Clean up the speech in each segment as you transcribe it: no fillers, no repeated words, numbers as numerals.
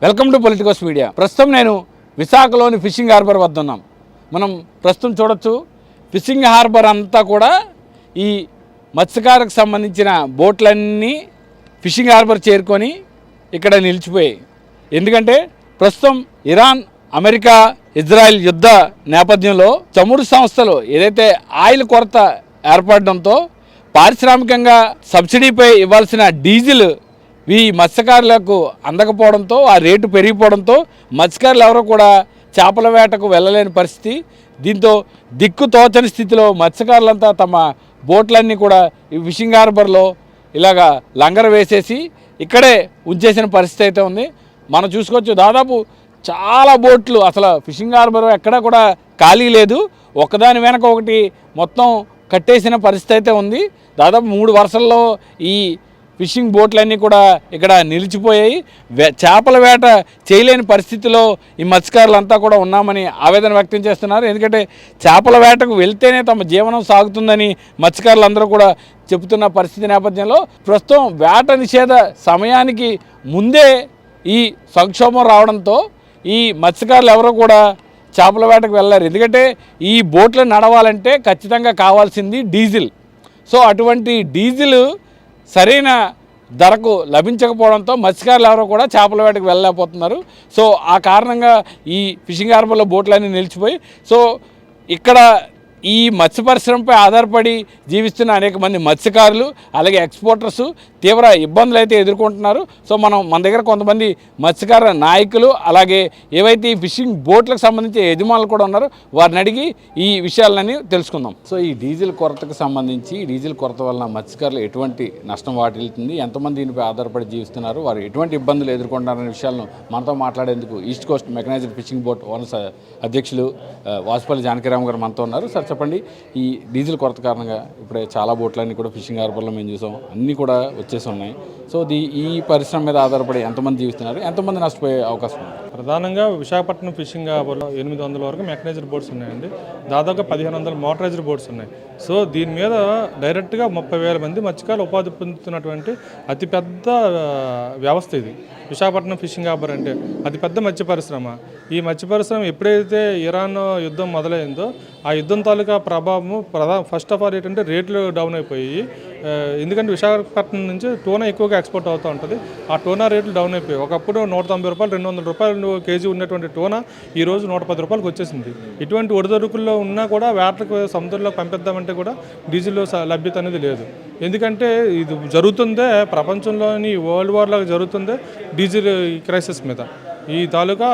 Welcome to Politicos media. ప్రస్తుతం నేను విశాఖలోని ఫిషింగ్ హార్బర్ వద్ద ఉన్నాం. మనం ప్రస్తుతం చూడొచ్చు, ఫిషింగ్ హార్బర్ అంతా కూడా ఈ మత్స్యకారుకు సంబంధించిన బోట్లన్నీ ఫిషింగ్ హార్బర్ చేరుకొని ఇక్కడ నిలిచిపోయాయి. ఎందుకంటే ప్రస్తుతం ఇరాన్, అమెరికా, ఇజ్రాయెల్ యుద్ధ నేపథ్యంలో చమురు సంస్థలు ఏదైతే ఆయిల్ కొరత ఏర్పడడంతో పారిశ్రామికంగా సబ్సిడీపై ఇవ్వాల్సిన డీజిల్ ఈ మత్స్యకారులకు అందకపోవడంతో, ఆ రేటు పెరిగిపోవడంతో మత్స్యకారులు ఎవరో కూడా చేపల వేటకు వెళ్ళలేని పరిస్థితి. దీంతో దిక్కు తోచని స్థితిలో మత్స్యకారులంతా తమ బోట్లన్నీ కూడా ఈ ఫిషింగ్ హార్బర్లో ఇలాగా లంగర వేసేసి ఇక్కడే ఉంచేసిన పరిస్థితి అయితే ఉంది. మనం చూసుకోవచ్చు, దాదాపు చాలా బోట్లు, అసలు ఫిషింగ్ హార్బర్ ఎక్కడా కూడా ఖాళీ లేదు. ఒకదాని వెనక ఒకటి మొత్తం కట్టేసిన పరిస్థితి అయితే ఉంది. దాదాపు 3 వరుసల్లో ఈ ఫిషింగ్ బోట్లన్నీ కూడా ఇక్కడ నిలిచిపోయాయి. చేపల వేట చేయలేని పరిస్థితిలో ఈ మత్స్యకారులంతా కూడా ఉన్నామని ఆవేదన వ్యక్తం చేస్తున్నారు. ఎందుకంటే చేపల వేటకు వెళ్తేనే తమ జీవనం సాగుతుందని మత్స్యకారులందరూ కూడా చెబుతున్న పరిస్థితి నేపథ్యంలో ప్రస్తుతం వేట నిషేధ సమయానికి ముందే ఈ సంక్షోభం రావడంతో ఈ మత్స్యకారులు ఎవరో కూడా చేపల వేటకు వెళ్ళారు. ఎందుకంటే ఈ బోట్లు నడవాలంటే ఖచ్చితంగా కావాల్సింది డీజిల్. సో అటువంటి డీజిల్ సరైన ధరకు లభించకపోవడంతో మత్స్యకారులు ఎవరో కూడా చేపల వేటకు వెళ్ళలేకపోతున్నారు. సో ఆ కారణంగా ఈ ఫిషింగ్ హార్బర్లో బోట్లన్నీ నిలిచిపోయి, సో ఇక్కడ ఈ మత్స్య పరిశ్రమపై ఆధారపడి జీవిస్తున్న అనేక మంది మత్స్యకారులు అలాగే ఎక్స్పోర్టర్స్ తీవ్ర ఇబ్బందులు అయితే ఎదుర్కొంటున్నారు. సో మన దగ్గర కొంతమంది మత్స్యకార నాయకులు అలాగే ఏవైతే ఈ ఫిషింగ్ బోట్లకు సంబంధించి యజమానులు కూడా ఉన్నారో వారిని అడిగి ఈ విషయాలన్నీ తెలుసుకుందాం. సో ఈ డీజిల్ కొరతకు సంబంధించి, డీజిల్ కొరత వలన మత్స్యకారులు ఎటువంటి నష్టం వాటిల్తుంది, ఎంతమంది దీనిపై ఆధారపడి జీవిస్తున్నారు, వారు ఎటువంటి ఇబ్బందులు ఎదుర్కొంటున్నారనే విషయాలను మనతో మాట్లాడేందుకు east Coast mechanised fishing boat owners అధ్యక్షులు వాసుపల్లి జానకిరామ్ గారు మనతో ఉన్నారు. సార్ చెప్పండి, ఈ డీజిల్ కొరత కారణంగా ఇప్పుడే చాలా బోట్లన్నీ కూడా ఫిషింగ్ హార్బర్లో మేము చూసాం, అన్నీ కూడా వచ్చేసి ఉన్నాయి. సో ఈ పరిశ్రమ మీద ఆధారపడి ఎంతమంది జీవిస్తున్నారు, ఎంతమంది నష్టపోయే అవకాశం ఉంది? ప్రధానంగా విశాఖపట్నం ఫిషింగ్ హార్బర్లో 800 వరకు మెకనైజ్డ్ బోట్స్ ఉన్నాయండి. దాదాపుగా 1500 మోటరైజ్డ్ బోట్స్ ఉన్నాయి. సో దీని మీద డైరెక్ట్గా 30,000 మంది మత్స్యకారులు ఉపాధి పొందుతున్నటువంటి అతిపెద్ద వ్యవస్థ ఇది. విశాఖపట్నం ఫిషింగ్ హార్బర్ అంటే అతిపెద్ద మత్స్య పరిశ్రమ. ఈ మత్స్య పరిశ్రమ ఎప్పుడైతే ఇరాన్ యుద్ధం మొదలైందో ఆ యుద్ధం తాలూకా ప్రభావము ఫస్ట్ ఆఫ్ ఆల్ ఏంటంటే రేట్లు డౌన్ అయిపోయి, ఎందుకంటే విశాఖపట్నం నుంచి టోనా ఎక్కువగా ఎక్స్పోర్ట్ అవుతూ ఉంటుంది. ఆ టోనా రేట్లు డౌన్ అయిపోయి ఒకప్పుడు 190 రూపాయలు 200 రూపాయలు కేజీ ఉన్నటువంటి టోనా ఈరోజు 110 రూపాయలకు వచ్చేసింది. ఇటువంటి ఒడిదొడుకుల్లో ఉన్నా కూడా వేటకు సముద్రంలో పంపిద్దామంటే కూడా డీజిల్ లభ్యత అనేది లేదు. ఎందుకంటే ఇది జరుగుతుందే ప్రపంచంలోని వరల్డ్ వార్ లాగా జరుగుతుందే డీజిల్ క్రైసిస్ మీద, ఈ తాలూకా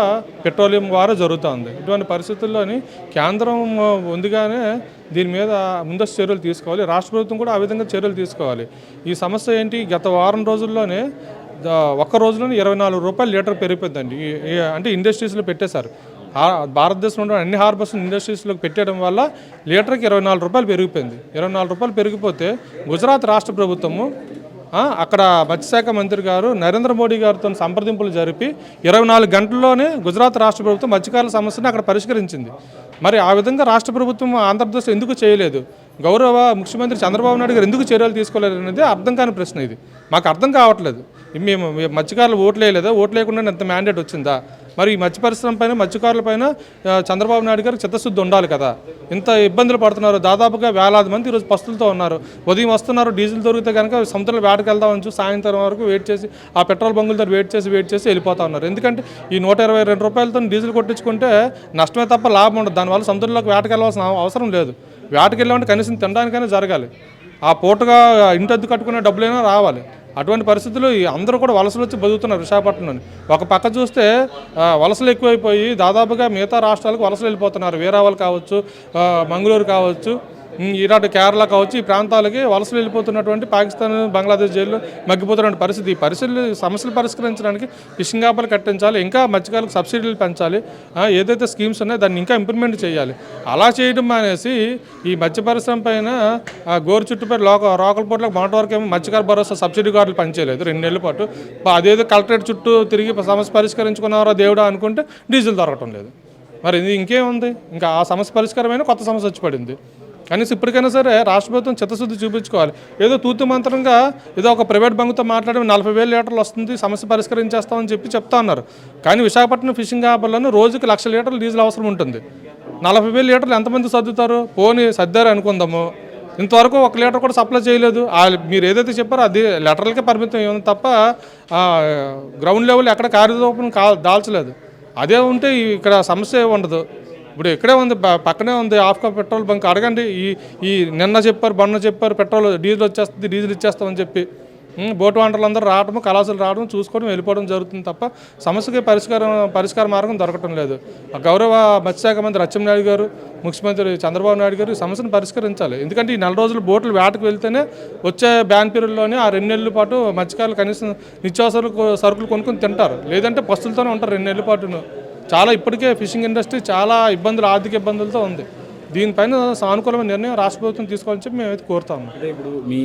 పెట్రోలియం వారు జరుగుతూ ఉంది. ఇటువంటి పరిస్థితుల్లోని కేంద్రం ముందుగానే దీని మీద ముందస్తు చర్యలు తీసుకోవాలి, రాష్ట్ర ప్రభుత్వం కూడా ఆ విధంగా చర్యలు తీసుకోవాలి. ఈ సమస్య ఏంటి, గత వారం రోజుల్లోనే ఒక్క రోజులోనే 24 రూపాయలు లీటర్ పెరిగిపోయిందండి. అంటే ఇండస్ట్రీస్లో పెట్టేశారు. భారతదేశంలో అన్ని హార్బర్స్ ఇండస్ట్రీస్లోకి పెట్టడం వల్ల లీటర్కి 24 రూపాయలు పెరిగిపోయింది. 24 రూపాయలు పెరిగిపోతే గుజరాత్ రాష్ట్ర ప్రభుత్వము అక్కడ మత్స్యశాఖ మంత్రి గారు నరేంద్ర మోడీ గారితో సంప్రదింపులు జరిపి 24 గంటల్లోనే గుజరాత్ రాష్ట్ర ప్రభుత్వం మత్స్యకారుల సమస్యను అక్కడ పరిష్కరించింది. మరి ఆ విధంగా రాష్ట్ర ప్రభుత్వం ఆంధ్రప్రదేశ్లో ఎందుకు చేయలేదు, గౌరవ ముఖ్యమంత్రి చంద్రబాబు నాయుడు గారు ఎందుకు చర్యలు తీసుకోలేదు అనేది అర్థం కాని ప్రశ్న. ఇది మాకు అర్థం కావట్లేదు. మేము మత్స్యకారులు ఓట్లు వేయలేదా, ఓట్లు లేకుండా ఎంత మ్యాండేట్ వచ్చిందా? మరి ఈ మత్స్య పరిశ్రమ పైన, మత్స్యకారుల పైన చంద్రబాబు నాయుడు గారికి చిత్తశుద్ధి ఉండాలి కదా. ఇంత ఇబ్బందులు పడుతున్నారు, దాదాపుగా వేలాది మంది ఈరోజు పస్తులతో ఉన్నారు. ఉదయం వస్తున్నారు, డీజిల్ దొరికితే కనుక సముద్రంలో వేటకు వెళ్దామని సాయంత్రం వరకు వెయిట్ చేసి ఆ పెట్రోల్ బంకులతో వెయిట్ చేసి వెళ్ళిపోతూ ఉన్నారు. ఎందుకంటే ఈ 122 రూపాయలతో డీజిల్ కొట్టించుకుంటే నష్టమే తప్ప లాభం ఉండదు. దానివల్ల సముద్రంలోకి వేటకు వెళ్ళాల్సిన అవసరం లేదు. వేటకు వెళ్ళామంటే కనీసం తినడానికైనా జరగాలి, ఆ పూటగా ఇంటి అద్దె కట్టుకునే డబ్బులైనా రావాలి. అటువంటి పరిస్థితులు అందరూ కూడా వలసలు వచ్చి బతుకుతున్నారు విశాఖపట్నంలోని. ఒక పక్క చూస్తే వలసలు ఎక్కువైపోయి దాదాపుగా మిగతా రాష్ట్రాలకు వలసలు వెళ్ళిపోతున్నారు. వీరావల్ కావచ్చు, మంగళూరు కావచ్చు, ఈనాటి కేరళ కావచ్చు, ఈ ప్రాంతాలకి వలసలు వెళ్ళిపోతున్నటువంటి పాకిస్తాన్, బంగ్లాదేశ్ జైల్లో మగ్గిపోతున్న పరిస్థితి. ఈ సమస్యలు పరిష్కరించడానికి ఫిషింగ్ హార్బర్లు కట్టించాలి, ఇంకా మత్స్యకారులకు సబ్సిడీలు పెంచాలి, ఏదైతే స్కీమ్స్ ఉన్నాయో దాన్ని ఇంకా ఇంప్లిమెంట్ చేయాలి. అలా చేయడం అనేసి ఈ మత్స్య పరిశ్రమ పైన గోరు చుట్టుపై రోకలపోట్లకు మొన్నటి వరకు ఏమో మత్స్యకార భరోసా సబ్సిడీ కార్డులు పనిచేయలేదు 2 నెలల పాటు. అదేదో కలెక్టరేట్ చుట్టూ తిరిగి సమస్య పరిష్కరించుకున్నారో దేవుడా అనుకుంటే డీజిల్ దొరకటం లేదు. మరి ఇది ఇంకేముంది, ఇంకా ఆ సమస్య పరిష్కారమైన కొత్త సమస్య వచ్చి పడింది. కనీసం ఇప్పటికైనా సరే రాష్ట్ర ప్రభుత్వం చిత్తశుద్ధి చూపించుకోవాలి. ఏదో తూతు మంత్రంగా ఏదో ఒక ప్రైవేట్ బంకుతో మాట్లాడి 40,000 లీటర్లు వస్తుంది, సమస్య పరిష్కరించేస్తామని చెప్తా ఉన్నారు. కానీ విశాఖపట్నం ఫిషింగ్ హార్బర్లోనే రోజుకి 1,00,000 లీటర్లు డీజిల్ అవసరం ఉంటుంది. 40,000 లీటర్లు ఎంతమంది సర్దుతారు? పోనీ సర్దారు అనుకుందాము, ఇంతవరకు 1 లీటర్ కూడా సప్లై చేయలేదు. మీరు ఏదైతే చెప్పారో అది లీటర్లకే పరిమితం ఏముంది తప్ప గ్రౌండ్ లెవెల్ ఎక్కడ కార్యరూపం దాల్చలేదు. అదే ఉంటే ఇక్కడ సమస్య ఉండదు. ఇప్పుడు ఇక్కడే ఉంది, పక్కనే ఉంది ఆఫ్కా పెట్రోల్ బంక్. అడగండి, ఈ నిన్న చెప్పారు, మొన్న చెప్పారు పెట్రోల్ డీజిల్ వచ్చేస్తుంది, డీజిల్ ఇచ్చేస్తామని చెప్పి బోటు వాంటర్లు అందరూ రావడం, కళాశాలు రావడం, చూసుకోవడం, వెళ్ళిపోవడం జరుగుతుంది తప్ప సమస్యకి పరిష్కార మార్గం దొరకటం లేదు. గౌరవ మత్స్యశాఖ మంత్రి అచ్చెన్నాయుడు గారు, ముఖ్యమంత్రి చంద్రబాబు నాయుడు గారు ఈ సమస్యను పరిష్కరించాలి. ఎందుకంటే ఈ 4 రోజులు బోట్లు వేటకు వెళ్తేనే వచ్చే బ్యాన్ పీరియడ్లోనే ఆ 2 నెలల పాటు మత్స్యకారులు కనీసం నిత్యావసర సరుకులు కొనుక్కొని తింటారు, లేదంటే పస్తులతోనే ఉంటారు 2 నెలల పాటును. చాలా ఇప్పటికే ఫిషింగ్ ఇండస్ట్రీ చాలా ఇబ్బందులు, ఆర్థిక ఇబ్బందులతో ఉంది. దీనిపైన సానుకూలమైన నిర్ణయం రాష్ట్ర ప్రభుత్వం తీసుకోవాలని చెప్పి మేమైతే కోరుతాము. అంటే ఇప్పుడు మీ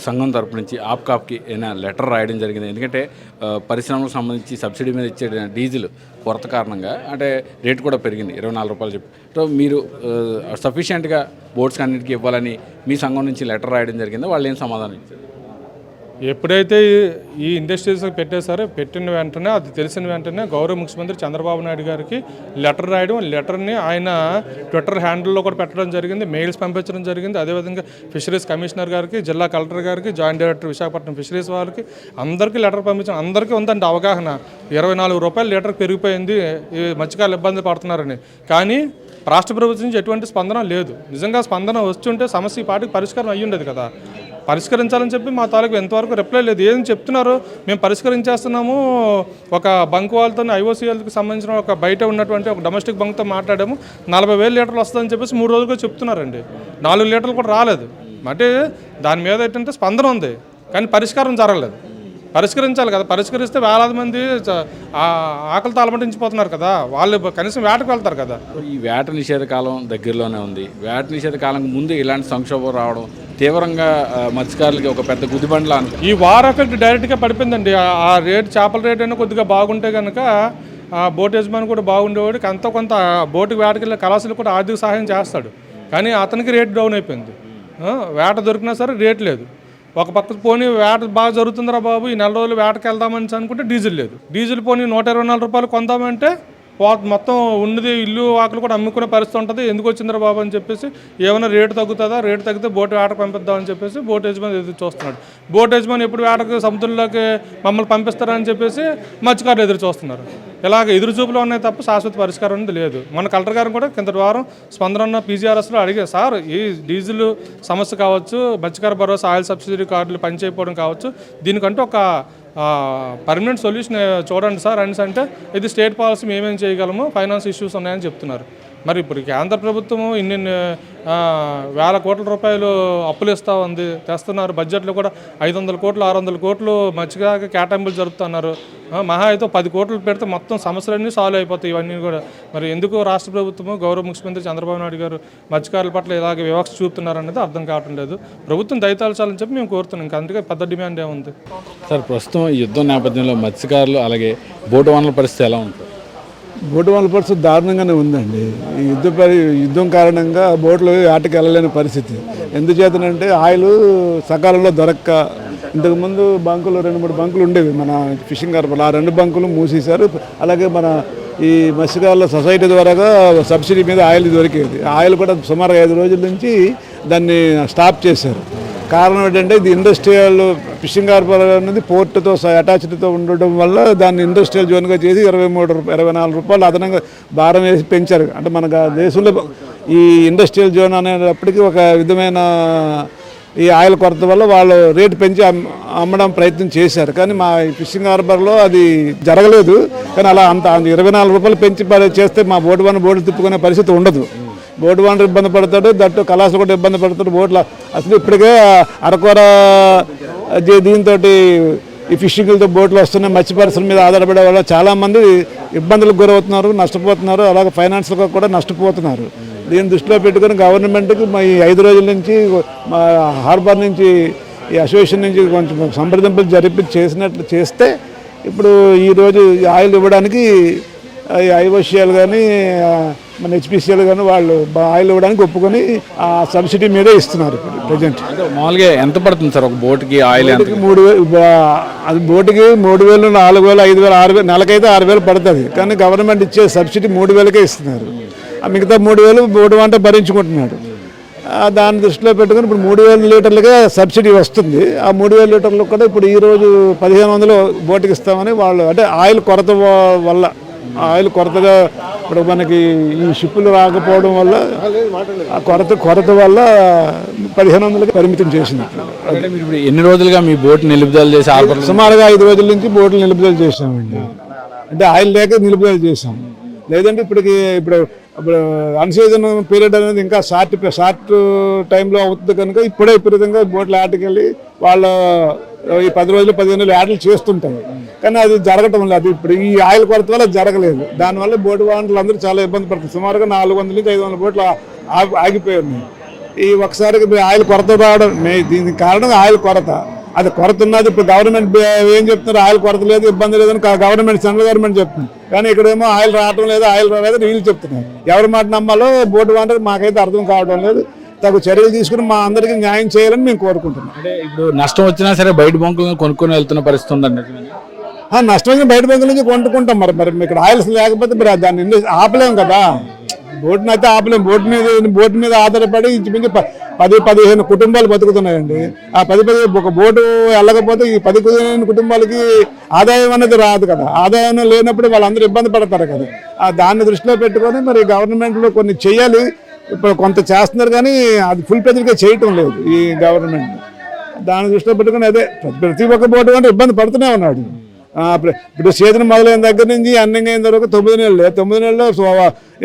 సంఘం తరపు నుంచి ఆప్కాప్కి ఏమైనా లెటర్ రాయడం జరిగింది? ఎందుకంటే పరిశ్రమలకు సంబంధించి సబ్సిడీ మీద ఇచ్చే డీజిల్ కొరత కారణంగా అంటే రేటు కూడా పెరిగింది, 24 రూపాయలు చెప్పి. సో మీరు సఫిషియెంట్గా బోట్స్కి అన్నింటికి ఇవ్వాలని మీ సంఘం నుంచి లెటర్ రాయడం జరిగింది, వాళ్ళు ఏం సమాధానం ఇచ్చారు? ఎప్పుడైతే ఈ ఇండస్ట్రీస్ పెట్టేశారో పెట్టిన వెంటనే, అది తెలిసిన వెంటనే గౌరవ ముఖ్యమంత్రి చంద్రబాబు నాయుడు గారికి లెటర్ రాయడం, లెటర్ని ఆయన ట్విట్టర్ హ్యాండిల్లో కూడా పెట్టడం జరిగింది, మెయిల్స్ పంపించడం జరిగింది. అదేవిధంగా ఫిషరీస్ కమిషనర్ గారికి, జిల్లా కలెక్టర్ గారికి, జాయింట్ డైరెక్టర్ విశాఖపట్నం ఫిషరీస్ వారికి అందరికీ లెటర్ పంపించడం. అందరికీ ఉందండి అవగాహన, 24 రూపాయలు లీటర్ పెరిగిపోయింది, ఈ మత్స్యకారులు ఇబ్బంది పడుతున్నారని. కానీ రాష్ట్ర ప్రభుత్వం నుంచి ఎటువంటి స్పందన లేదు. నిజంగా స్పందన వస్తుంటే సమస్య ఈ పాటికి పరిష్కారం అయ్యి ఉండేది కదా. పరిష్కరించాలని చెప్పి మా తాలూకు ఎంతవరకు రిప్లై లేదు. ఏం చెప్తున్నారు, మేము పరిష్కరించేస్తున్నాము, ఒక బంక్ వాళ్ళతో ఐఓసీఎల్కి సంబంధించిన ఒక బయట ఉన్నటువంటి ఒక డొమెస్టిక్ బంక్తో మాట్లాడాము, 40,000 లీటర్లు వస్తుందని చెప్పేసి 3 రోజులుగా చెప్తున్నారండి. 4 లీటర్లు కూడా రాలేదు. అంటే దాని మీద ఏంటంటే స్పందన ఉంది, కానీ పరిష్కారం జరగలేదు. పరిష్కరించాలి కదా, పరిష్కరిస్తే వేలాది మంది ఆకలితో అలమటించిపోతున్నారు కదా, వాళ్ళు కనీసం వేటకు వెళ్తారు కదా. ఈ వేట నిషేధ కాలం దగ్గరలోనే ఉంది. వేట నిషేధ కాలం ముందు ఇలాంటి సంక్షోభం రావడం తీవ్రంగా మత్స్యకారులకి ఒక పెద్ద గుదిబండ్లా అనుకో. ఈ వార్ ఎఫెక్ట్ డైరెక్ట్గా పడిపోయిందండి. ఆ రేట్, చేపల రేట్ అయినా కొద్దిగా బాగుంటే కనుక బోట్ యజమాని కూడా బాగుండేవాడికి ఎంతో కొంత బోటుకి వేటకెళ్ళే కళాశాలకు కూడా ఆర్థిక సహాయం చేస్తాడు. కానీ అతనికి రేట్ డౌన్ అయిపోయింది. వేట దొరికినా సరే రేట్ లేదు. ఒక పక్క పోనీ వేట బాగా జరుగుతుందిరా బాబు, ఈ 4 రోజులు వేటకి వెళ్దామని అనుకుంటే డీజిల్ లేదు. డీజిల్ పోనీ 124 రూపాయలు కొందామంటే మొత్తం ఉన్నది ఇల్లు ఆకులు కూడా అమ్ముకునే పరిస్థితి ఉంటుంది. ఎందుకు వచ్చిందిరా బాబు అని చెప్పేసి ఏమైనా రేటు తగ్గుతుందా, రేటు తగ్గితే బోటు వేటకు పంపిద్దామని చెప్పేసి బోట్ యజమాని ఎదురు చూస్తున్నాడు. బోట్ యజమాని ఎప్పుడు వేటకు సముద్రంలోకి మమ్మల్ని పంపిస్తారని చెప్పేసి మత్స్యకారులు ఎదురు చూస్తున్నారు. ఇలాగ ఎదురు చూపులు ఉన్నాయి తప్ప శాశ్వత పరిష్కారం అనేది లేదు. మన కలెక్టర్ గారు కూడా కిందటి వారం స్పందన పీజీఆర్ఎస్లో అడిగారు, సార్ ఈ డీజిల్ సమస్య కావచ్చు, మత్స్యకార భరోసా ఆయిల్ సబ్సిడీ కార్డులు పనిచేయకపోవడం కావచ్చు, దీనికంటూ ఒక పర్మనెంట్ సొల్యూషన్ చూడండి సార్ అనేసి అంటే, ఇది స్టేట్ పాలసీ మేమేం చేయగలము, ఫైనాన్స్ ఇష్యూస్ ఉన్నాయని చెప్తున్నారు. మరి ఇప్పుడు కేంద్ర ప్రభుత్వము ఇన్ని వేల కోట్ల రూపాయలు అప్పులు ఇస్తూ ఉంది, తెస్తున్నారు. బడ్జెట్లో కూడా 500 కోట్లు 600 కోట్లు మత్స్యకారులకు కేటాయింపులు జరుపుతున్నారు. మహా అయితే 10 కోట్లు పెడితే మొత్తం సమస్యలన్నీ సాల్వ్ అయిపోతాయి ఇవన్నీ కూడా. మరి ఎందుకు రాష్ట్ర ప్రభుత్వము, గౌరవ ముఖ్యమంత్రి చంద్రబాబు నాయుడు గారు మత్స్యకారుల పట్ల ఇలాగ వివక్ష చూపుతున్నారు అనేది అర్థం కావటం లేదు. ప్రభుత్వం దయతలచాలని చెప్పి మేము కోరుతున్నాం. ఇంకా అందుకే పెద్ద డిమాండ్ ఏముంది సార్? ప్రస్తుతం ఈ యుద్ధం నేపథ్యంలో మత్స్యకారులు అలాగే బోటు వనరుల పరిస్థితి ఎలా ఉంటుంది? బోటు వనరుల పరిస్థితి దారుణంగానే ఉందండి. ఈ యుద్ధం కారణంగా బోట్లు ఆటకి వెళ్ళలేని పరిస్థితి. ఎందుచేతనంటే ఆయిల్ సకాలంలో దొరక్క, ఇంతకుముందు బంకులు 2-3 బంకులు ఉండేవి మన ఫిషింగ్ హార్బర్లో, ఆ 2 బంకులు మూసేశారు. అలాగే మన ఈ మత్స్యకారుల సొసైటీ ద్వారాగా సబ్సిడీ మీద ఆయిల్ దొరికేది. ఆయిల్ కూడా సుమారు 5 రోజుల నుంచి దాన్ని స్టాప్ చేశారు. కారణం ఏంటంటే ఇది ఇండస్ట్రియల్ ఫిషింగ్ హార్బర్ అనేది పోర్టుతో అటాచ్డ్తో ఉండడం వల్ల దాన్ని ఇండస్ట్రియల్ జోన్గా చేసి 24 రూపాయలు అదనంగా భారం వేసి పెంచారు. అంటే మన దేశంలో ఈ ఇండస్ట్రియల్ జోన్ అనేటప్పటికీ ఒక విధమైన ఈ ఆయిల్ కొరత వల్ల వాళ్ళు రేటు పెంచి అమ్మడం ప్రయత్నం చేశారు. కానీ మా ఫిషింగ్ హార్బర్లో అది జరగలేదు. కానీ అలా అంత 24 రూపాయలు పెంచి చేస్తే మా బోటు తిప్పుకునే పరిస్థితి ఉండదు. బోటు వానరు ఇబ్బంది పడతాడు, దట్టు కళాశాల కూడా ఇబ్బంది పడతాడు. బోట్ల అసలు ఇప్పటికే అరకొర దీంతో ఈ ఫిషింగ్లతో బోట్లు వస్తున్నాయి. మత్స్య పరిశ్రమ మీద ఆధారపడే వల్ల చాలామంది ఇబ్బందులకు గురవుతున్నారు, నష్టపోతున్నారు. అలాగే ఫైనాన్షియల్గా కూడా నష్టపోతున్నారు. దీన్ని దృష్టిలో పెట్టుకుని గవర్నమెంట్కి ఈ 5 రోజుల నుంచి మా హార్బర్ నుంచి ఈ అసోసియేషన్ నుంచి కొంచెం సంప్రదింపులు చేస్తే ఇప్పుడు ఈరోజు ఆయిల్ ఇవ్వడానికి ఈ ఐఓసిఎల్ కానీ మన హెచ్పిసిఎల్ కానీ వాళ్ళు ఆయిల్ ఇవ్వడానికి ఒప్పుకొని ఆ సబ్సిడీ మీదే ఇస్తున్నారు ఇప్పుడు ప్రజెంట్. అంటే మామూలుగా ఎంత పడుతుంది సార్ ఒక బోట్కి ఆయిల్? ఎంత? 3,000 అది బోటుకి 3,000, 4,000, 5,000, 6,000 నెలకైతే 6,000 పడుతుంది. కానీ గవర్నమెంట్ ఇచ్చే సబ్సిడీ 3,000కే ఇస్తున్నారు. ఆ మిగతా 3,000 బోటు వంట భరించుకుంటున్నాడు. దాన్ని దృష్టిలో పెట్టుకుని ఇప్పుడు 3,000 లీటర్లకే సబ్సిడీ వస్తుంది. ఆ 3,000 లీటర్లకు కూడా ఇప్పుడు ఈరోజు 1,500 బోటుకి ఇస్తామని వాళ్ళు, అంటే ఆయిల్ కొరత వల్ల, ఆయిల్ కొరతగా ఇప్పుడు మనకి ఈ షిప్పులు రాకపోవడం వల్ల ఆ కొరత వల్ల 1,500కి పరిమితం చేసింది. అంటే మీరు ఇప్పుడు ఎన్ని రోజులుగా మీ బోట్ నిలుపుదల చేసి హార్బర్? సుమారుగా 5 రోజుల నుంచి బోట్లు నిలుపుదల చేసామండి. అంటే ఆయిల్ లేక నిలుపుదల చేసాం. లేదంటే ఇప్పుడు అన్సీజన్ పీరియడ్ అనేది ఇంకా షార్ట్ టైంలో అవుతుంది కనుక ఇప్పుడే విపరీతంగా బోట్లు ఆటకెళ్ళి వాళ్ళ ఈ 10 రోజులు 15 రోజులు యాడ్లు చేస్తుంటాయి. కానీ అది జరగటం లేదు. ఇప్పుడు ఈ ఆయిల్ కొరత వల్ల జరగలేదు. దానివల్ల బోటు వాహనాలు అందరూ చాలా ఇబ్బంది పడుతుంది. సుమారుగా 400 నుంచి 500 బోట్లు ఆగిపోయి ఉన్నాయి. ఈ ఒకసారి ఆయిల్ కొరత రావడం దీనికి కారణం ఆయిల్ కొరత. అది కొరత ఉన్నది. ఇప్పుడు గవర్నమెంట్ ఏం చెప్తున్నారు, ఆయిల్ కొరత లేదు, ఇబ్బంది లేదని గవర్నమెంట్, సెంట్రల్ గవర్నమెంట్ చెప్తుంది. కానీ ఇక్కడేమో ఆయిల్ రావడం లేదు, ఆయిల్ రాలేదు వీళ్ళు చెప్తున్నారు. ఎవరి మాట నమ్మాలో బోటు వాహనాలు మాకైతే అర్థం కావడం లేదు. తగు చర్యలు తీసుకుని మా అందరికీ న్యాయం చేయాలని మేము కోరుకుంటున్నాం. అంటే ఇప్పుడు నష్టం వచ్చినా సరే బయట బంకులను కొనుక్కొని వెళ్తున్న పరిస్థితి ఉందండి. నష్టం వచ్చిన బయట బంకుల నుంచి కొనుక్కుంటాం. మరి ఇక్కడ ఆయిల్స్ లేకపోతే మరి దాన్ని ఆపలేము కదా. బోటుని అయితే ఆపలేము. బోటు మీద ఆధారపడి ఇంచుమించు 10-15 కుటుంబాలు బతుకుతున్నాయండి. ఆ 10 ఒక బోటు వెళ్ళకపోతే ఈ 10-15 కుటుంబాలకి ఆదాయం అనేది రాదు కదా. ఆదాయం లేనప్పుడు వాళ్ళందరూ ఇబ్బంది పడతారు కదా. దాన్ని దృష్టిలో పెట్టుకొని మరి గవర్నమెంట్లో కొన్ని చెయ్యాలి. ఇప్పుడు కొంత చేస్తున్నారు కానీ అది ఫుల్ పెద్దగా చేయటం లేదు ఈ గవర్నమెంట్. దాన్ని దృష్టిలో పెట్టుకుని అదే ప్రతి ఒక్క బోటు అంటే ఇబ్బంది పడుతూనే ఉన్నాడు. ఇప్పుడు సీజన్ మొదలైన దగ్గర నుంచి అన్నంగా అయిన వరకు 9 నెలలు. 9 నెలల్లో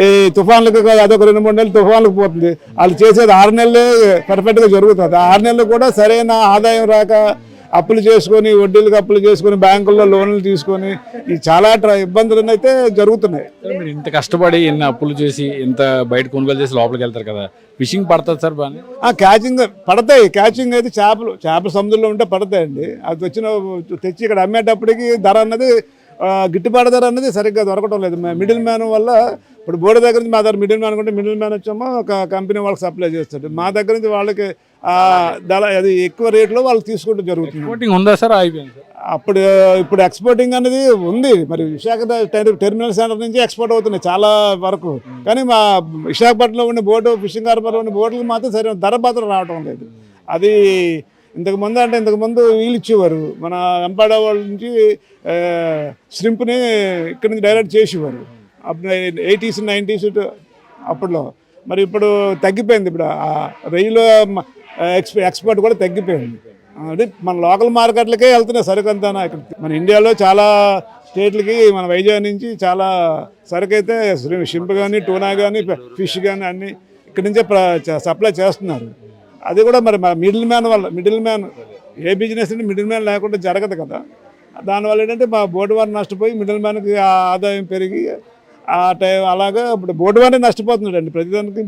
ఈ తుఫాన్లకు అదొక 2-3 నెలలు తుఫాన్లకు పోతుంది. వాళ్ళు చేసేది 6 నెలలు పర్ఫెక్ట్గా జరుగుతుంది. 6 నెలలు కూడా సరైన ఆదాయం రాక అప్పులు చేసుకొని, వడ్డీలకు అప్పులు చేసుకొని, బ్యాంకుల్లో లోన్లు తీసుకొని ఈ చాలా ఇబ్బందులు అయితే జరుగుతున్నాయి. మీరు ఇంత కష్టపడి ఎన్ని అప్పులు చేసి ఇంత బయట కొనుగోలు చేసి లోపలికి వెళ్తారు కదా, ఫిషింగ్ పడుతుంది సార్ బాగా? క్యాచింగ్ పడతాయి. క్యాచింగ్ అయితే చేపలు సముద్రంలో ఉంటే పడతాయండి. అది తెచ్చి ఇక్కడ అమ్మేటప్పటికి ధర అన్నది గిట్టుబాటు ధర అనేది సరిగ్గా దొరకడం లేదు. మిడిల్ మ్యాన్ వల్ల ఇప్పుడు బోర్డు దగ్గర నుంచి మా దగ్గర మిడిల్ మ్యాన్ కొంటే మిడిల్ మ్యాన్ వచ్చామో ఒక కంపెనీ వాళ్ళకి సప్లై చేస్తాడు. మా దగ్గర నుంచి వాళ్ళకి అది ఎక్కువ రేట్లో వాళ్ళు తీసుకుంటూ జరుగుతుంది. ఎక్స్పోర్టింగ్ ఉందా సార్? అయిపోయింది. ఇప్పుడు ఎక్స్పోర్టింగ్ అనేది ఉంది. మరి విశాఖ టెర్మినల్ సెంటర్ నుంచి ఎక్స్పోర్ట్ అవుతున్నాయి చాలా వరకు. కానీ మా విశాఖపట్నంలో ఉండే బోటు, ఫిషింగ్ హార్బర్లో ఉండే బోట్లకు మాత్రం సరైన ధర మాత్రం రావడం లేదు. అది ఇంతకుముందు వీళ్ళు ఇచ్చేవారు. మన ఎంపాడ వాళ్ళ నుంచి శ్రింప్ని ఇక్కడి నుంచి డైరెక్ట్ చేసేవారు. అప్పుడు 80s 90s అప్పట్లో. మరి ఇప్పుడు తగ్గిపోయింది. ఇప్పుడు రైలు ఎక్స్పోర్ట్ కూడా తగ్గిపోయింది. అది మన లోకల్ మార్కెట్లకే వెళ్తున్నాయి సరుకు అంతా. ఇక్కడ మన ఇండియాలో చాలా స్టేట్లకి, మన వైజాగ్ నుంచి చాలా సరుకు అయితే షింప్ కానీ, టూనా కానీ, ఫిష్ కానీ అన్నీ ఇక్కడి నుంచే సప్లై చేస్తున్నారు. అది కూడా మరి మిడిల్ మ్యాన్ ఏ బిజినెస్ అంటే మిడిల్ మ్యాన్ లేకుండా జరగదు కదా. దానివల్ల ఏంటంటే మా బోటు వారు నష్టపోయి మిడిల్ మ్యాన్కి ఆదాయం పెరిగి అలాగా ఇప్పుడు బోటు వారే నష్టపోతున్నాడండి. ప్రతిదానికి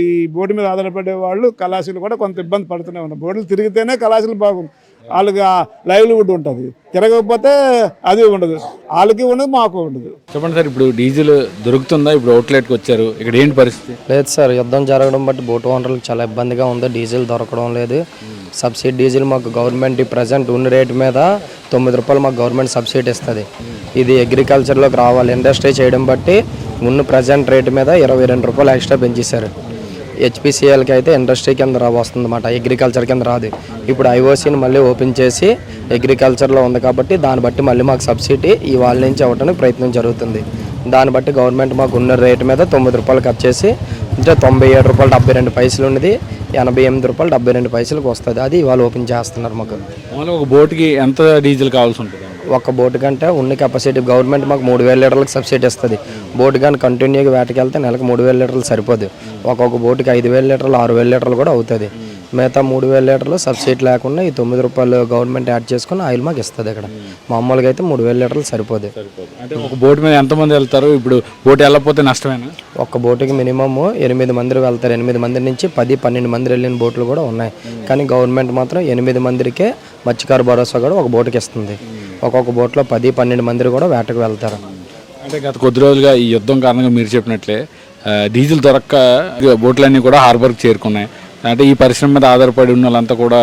ఈ బోటు మీద ఆధారపడే వాళ్ళు కళాశాలలు కూడా కొంత ఇబ్బంది పడుతూనే ఉన్నారు. బోటులు తిరిగితేనే కళాశాలలు బాగుంది. వాళ్ళకి లైవ్లీవుడ్ ఉంటుంది. తిరగకపోతే అది ఉండదు. వాళ్ళకి ఉండదు, మాకు ఉండదు. చెప్పండి సార్, ఇప్పుడు డీజిల్ దొరుకుతుందా? ఇప్పుడు అవుట్లెట్కి వచ్చారు, ఇక్కడ ఏంటి పరిస్థితి? లేదు సార్, యుద్ధం జరగడం బట్టి బోటు ఓనర్లకు చాలా ఇబ్బందిగా ఉంది. డీజిల్ దొరకడం లేదు. సబ్సిడీ డీజిల్ మాకు గవర్నమెంట్ ప్రజెంట్ ఉన్న రేటు మీద 9 రూపాయలు మాకు గవర్నమెంట్ సబ్సిడీ ఇస్తుంది. ఇది అగ్రికల్చర్లోకి రావాలి. ఇండస్ట్రీ చేయడం బట్టి ఉన్న ప్రజెంట్ రేటు మీద 22 రూపాయలు ఎక్స్ట్రా పెంచేశారు. హెచ్పిసిఎల్కి అయితే ఇండస్ట్రీ కింద వస్తుంది అన్నమాట, అగ్రికల్చర్ కింద రాదు. ఇప్పుడు ఐఓసీని మళ్ళీ ఓపెన్ చేసి అగ్రికల్చర్లో ఉంది కాబట్టి దాన్ని బట్టి మళ్ళీ మాకు సబ్సిడీ ఈ వాళ్ళ నుంచి ఇవ్వడానికి ప్రయత్నం జరుగుతుంది. దాన్ని బట్టి గవర్నమెంట్ మాకు ఉన్న రేటు మీద 9 రూపాయలు కట్ చేసి అంటే 97 రూపాయలు 72 పైసలు ఉన్నది 88 రూపాయలు 72 పైసలకు వస్తుంది. అది ఇవాళ ఓపెన్ చేస్తున్నారు. మాకు ఒక బోట్కి ఎంత డీజిల్ కావాల్సి ఉంటుంది? ఒక బోటు కంటే ఉన్న కెపాసిటీ గవర్నమెంట్ మాకు 3000 లీటర్లకు సబ్సిడీ ఇస్తుంది. బోటు కానీ కంటిన్యూగా వేటకి వెళ్తే నెలకు 3000 లీటర్లు సరిపోదు. ఒక్కొక్క బోటుకి 5000 లీటర్లు 6000 లీటర్లు కూడా అవుతుంది. మిగతా 3000 లీటర్లు సబ్సిడీ లేకుండా ఈ 9 రూపాయలు గవర్నమెంట్ యాడ్ చేసుకుని ఆయిల్ మాకు ఇస్తుంది. ఇక్కడ మామూలుగా అయితే 3000 లీటర్లు సరిపోదు. అంటే ఒక బోటు మీద ఎంతమంది వెళ్తారు? ఇప్పుడు బోటు వెళ్ళకపోతే నష్టమేనా? ఒక్క బోటుకి మినిమమ్ 8 మంది వెళ్తారు. 8 మంది నుంచి 10-12 మంది వెళ్ళిన బోట్లు కూడా ఉన్నాయి. కానీ గవర్నమెంట్ మాత్రం 8 మందికే మత్స్యకార భరోసా కూడా ఒక బోటుకి ఇస్తుంది. ఒక్కొక్క బోట్లో 10-12 మంది కూడా వేటకు వెళ్తారు. అంటే గత కొద్ది రోజులుగా ఈ యుద్ధం కారణంగా మీరు చెప్పినట్లే డీజిల్ దొరక్క బోట్లన్నీ కూడా హార్బర్కి చేరుకున్నాయి. అంటే ఈ పరిశ్రమ మీద ఆధారపడి ఉన్న వాళ్ళంతా కూడా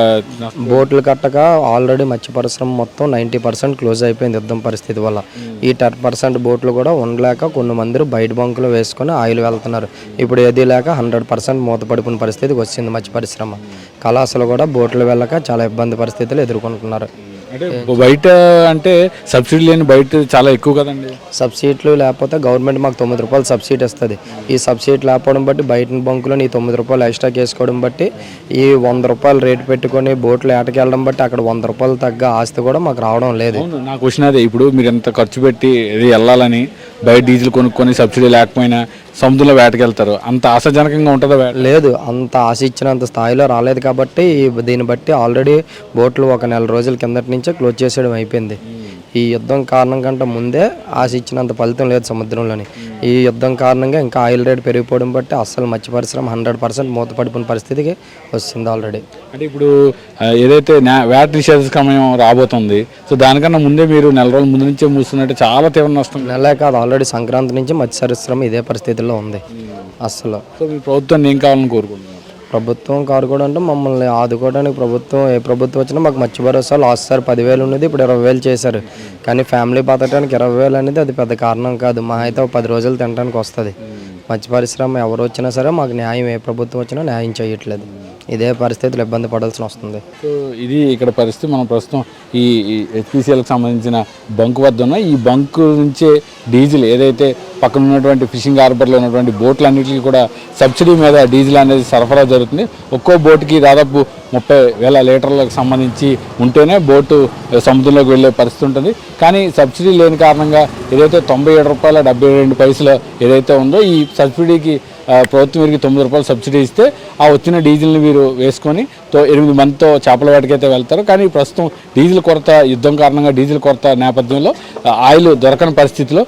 బోట్లు కట్టక ఆల్రెడీ మత్స్య పరిశ్రమ మొత్తం 90% క్లోజ్ అయిపోయింది యుద్ధం పరిస్థితి వల్ల. ఈ 10% బోట్లు కూడా ఉండలేక కొన్ని మంది బయట బంకులు వేసుకొని ఆయిల్ వెళ్తున్నారు. ఇప్పుడు ఏది లేక 100% మూతపడిపోయిన పరిస్థితికి వచ్చింది మత్స్య పరిశ్రమ. కళాశాల కూడా బోట్లు వెళ్ళక చాలా ఇబ్బంది పరిస్థితులు ఎదుర్కొంటున్నారు. అంటే బయట అంటే సబ్సిడీ లేని బయట చాలా ఎక్కువ కదండి. సబ్సిడీలు లేకపోతే గవర్నమెంట్ మాకు 9 రూపాయలు సబ్సిడీ ఇస్తుంది. ఈ సబ్సిడీ లేకపోవడం బట్టి బయట బంకులో ఈ 9 రూపాయలు ఎక్స్ట్రా వేసుకోవడం బట్టి ఈ 100 రూపాయలు రేటు పెట్టుకొని బోట్లు ఏటకి వెళ్ళడం బట్టి అక్కడ 100 రూపాయలు తగ్గ ఆస్తి కూడా మాకు రావడం లేదు. నా క్వశ్చన్ అదే, ఇప్పుడు మీరు ఎంత ఖర్చు పెట్టి ఇది వెళ్ళాలని బయట డీజిల్ కొనుక్కొని సబ్సిడీ లేకపోయినా సముద్రంలో వేటకెళ్తారు, అంత ఆశాజనకంగా ఉంటుందా? లేదు, అంత ఆశ ఇచ్చినంత స్థాయిలో రాలేదు కాబట్టి దీన్ని బట్టి ఆల్రెడీ బోట్లు ఒక నెల రోజుల కిందటి నుంచే క్లోజ్ చేసేయడం అయిపోయింది. ఈ యుద్ధం కారణం కంటే ముందే ఆశ ఇచ్చినంత ఫలితం లేదు సముద్రంలోని. ఈ యుద్ధం కారణంగా ఇంకా ఆయిల్ రేట్ పెరిగిపోవడం బట్టి అస్సలు మత్స్య పరిశ్రమ 100% మూతపడిపోయిన పరిస్థితికి వచ్చింది ఆల్రెడీ. అంటే ఇప్పుడు ఏదైతే వ్యాట్ నిషేధ సమయం రాబోతుంది, సో దానికన్నా ముందే మీరు నెల రోజుల ముందు నుంచే మూస్తున్నట్టు చాలా తీవ్ర నష్టం. నెలే కాదు, ఆల్రెడీ సంక్రాంతి నుంచి మత్స్య పరిశ్రమ ఇదే పరిస్థితిలో ఉంది అస్సలు. సో మీ ప్రభుత్వాన్ని ఏం కావాలని కోరుకుంటున్నారు? ప్రభుత్వం కారుకోవడం అంటే మమ్మల్ని ఆదుకోవడానికి ఏ ప్రభుత్వం వచ్చినా మాకు మత్స్య భరోసా లాస్ట్ సార్ 10,000 ఉన్నది, ఇప్పుడు 20,000 చేశారు. కానీ ఫ్యామిలీ బతకడానికి 20,000 అనేది అది పెద్ద కారణం కాదు. మా అయితే 10 రోజులు తినడానికి వస్తుంది. మత్స్య పరిశ్రమ ఎవరు వచ్చినా సరే మాకు న్యాయం, ఏ ప్రభుత్వం వచ్చినా న్యాయం చేయట్లేదు. ఇదే పరిస్థితులు ఇబ్బంది పడాల్సి వస్తుంది. సో ఇది ఇక్కడ పరిస్థితి. మనం ప్రస్తుతం ఈ హెచ్పిసిఎల్కి సంబంధించిన బంక్ వద్ద ఉన్న ఈ బంక్ నుంచే డీజిల్ ఏదైతే పక్కన ఉన్నటువంటి ఫిషింగ్ హార్బర్లో ఉన్నటువంటి బోట్లన్నిటికీ కూడా సబ్సిడీ మీద డీజిల్ అనేది సరఫరా జరుగుతుంది. ఒక్కో బోటుకి దాదాపు 30,000 లీటర్లకు సంబంధించి ఉంటేనే బోటు సముద్రంలోకి వెళ్ళే పరిస్థితి ఉంటుంది. కానీ సబ్సిడీ లేని కారణంగా ఏదైతే 97 రూపాయల 72 పైసలు ఏదైతే ఉందో ఈ సబ్సిడీకి ప్రభుత్వం వీరికి 9 రూపాయలు సబ్సిడీ ఇస్తే ఆ వచ్చిన డీజిల్ని వీరు వేసుకొని 8 మందితో చేపల వేటకైతే వెళ్తారు. కానీ ప్రస్తుతం డీజిల్ కొరత, యుద్ధం కారణంగా డీజిల్ కొరత నేపథ్యంలో ఆయిల్ దొరకని పరిస్థితిలో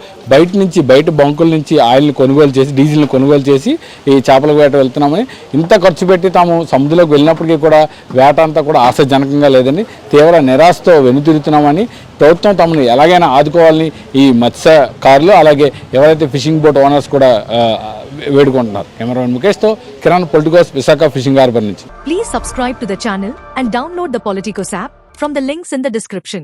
బయట బంకుల నుంచి ఆయిల్ని కొనుగోలు చేసి డీజిల్ని కొనుగోలు చేసి ఈ చేపల వేట వెళ్తున్నామని, ఇంత ఖర్చు పెట్టి తాము సముద్రంలోకి వెళ్ళినప్పటికీ కూడా వేట అంతా కూడా ఆశాజనకంగా లేదని తీవ్ర నిరాశతో వెనుతిరుగుతున్నామని, ప్రభుత్వం తమను ఎలాగైనా ఆదుకోవాలని ఈ మత్స్యకారులు అలాగే ఎవరైతే ఫిషింగ్ బోట్ ఓనర్స్ కూడా వేడుకుంటున్నారు. కెమెరామెన్ ముఖేష్తో Kiran, Politicos, Visakha fishing harbour నుంచి. Please subscribe to the channel and download the Politicos app from the links in the description.